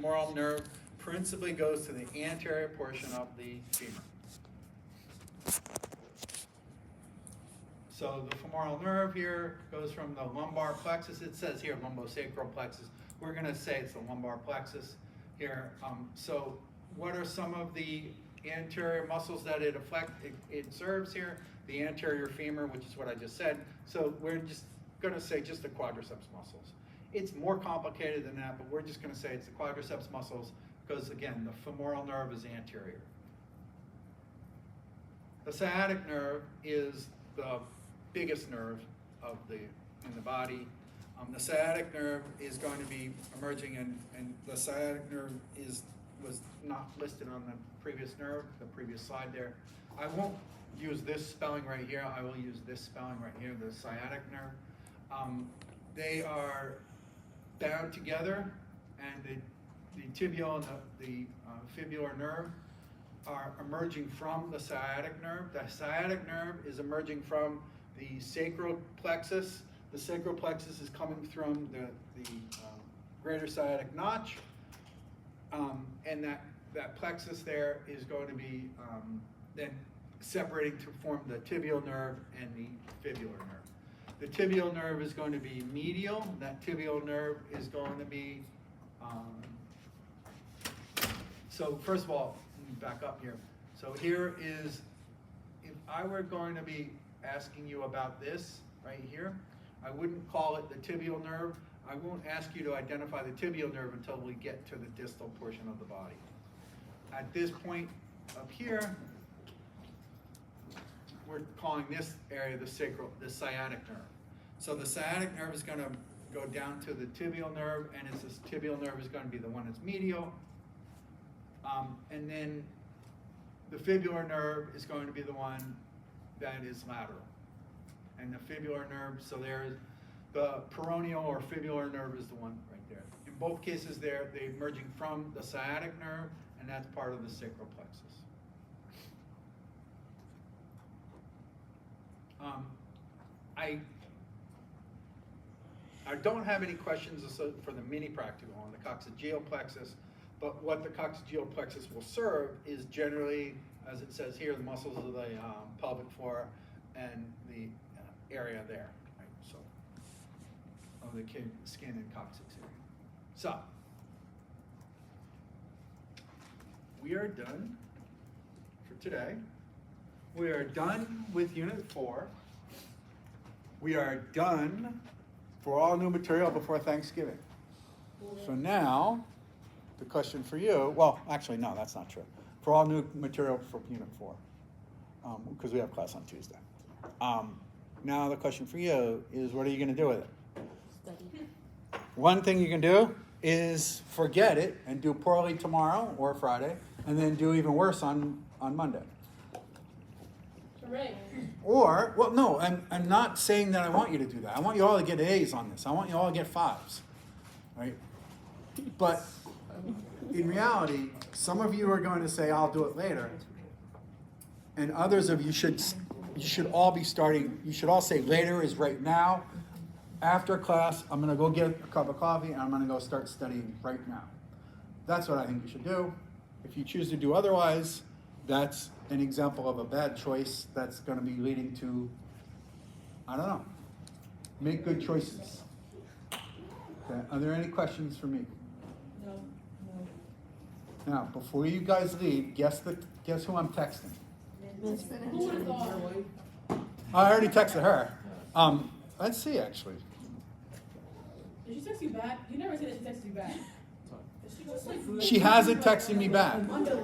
femoral nerve principally goes to the anterior portion of the femur. So the femoral nerve here goes from the lumbar plexus. It says here lumbosacral plexus. We're going to say it's the lumbar plexus here. So what are some of the anterior muscles that it serves here? The anterior femur, which is what I just said. So we're just going to say just the quadriceps muscles. It's more complicated than that, but we're just going to say it's the quadriceps muscles because, again, the femoral nerve is anterior. The sciatic nerve is the biggest nerve in the body. The sciatic nerve is going to be emerging, and the sciatic nerve was not listed on the previous slide there. I won't use this spelling right here. I will use this spelling right here, the sciatic nerve. They are bound together, and the tibial and the fibular nerve are emerging from the sciatic nerve. The sciatic nerve is emerging from the sacral plexus. The sacral plexus is coming from the greater sciatic notch, and that plexus there is going to be then separating to form the tibial nerve and the fibular nerve. The tibial nerve is going to be medial. That tibial nerve is going to be, so first of all, let me back up here. So here is, if I were going to be asking you about this right here, I wouldn't call it the tibial nerve. I won't ask you to identify the tibial nerve until we get to the distal portion of the body. At this point up here, we're calling this area the sciatic nerve. So the sciatic nerve is going to go down to the tibial nerve, and this tibial nerve is going to be the one that's medial. And then the fibular nerve is going to be the one that is lateral. And the fibular nerve, so there's the peroneal or fibular nerve is the one right there. In both cases they're emerging from the sciatic nerve, and that's part of the sacral plexus. I don't have any questions for the mini practical on the coccygeal plexus, but what the coccygeal plexus will serve is generally, as it says here, the muscles of the pelvic floor and the area there, right? So, of the skin and coccyx area. So, we are done for today. We are done with Unit 4. We are done for all new material before Thanksgiving. So now, the question for you, well, actually, no, that's not true. For all new material for Unit 4, because we have class on Tuesday. Now the question for you is, what are you going to do with it? Study. One thing you can do is forget it and do poorly tomorrow or Friday, and then do even worse on Monday. Hooray. Or, well, no, I'm not saying that I want you to do that. I want you all to get A's on this. I want you all to get 5s, right? But in reality, some of you are going to say, I'll do it later. And others of you should all be starting, you should all say later is right now. After class, I'm going to go get a cup of coffee and I'm going to go start studying right now. That's what I think you should do. If you choose to do otherwise, that's an example of a bad choice that's going to be leading to, I don't know, make good choices. Okay. Are there any questions for me? No. Now, before you guys leave, guess who I'm texting? Who would have thought? I already texted her. Let's see, actually. Did she text you back? You never said that she texted you back. Is she just like She hasn't texted me back. Undelayed.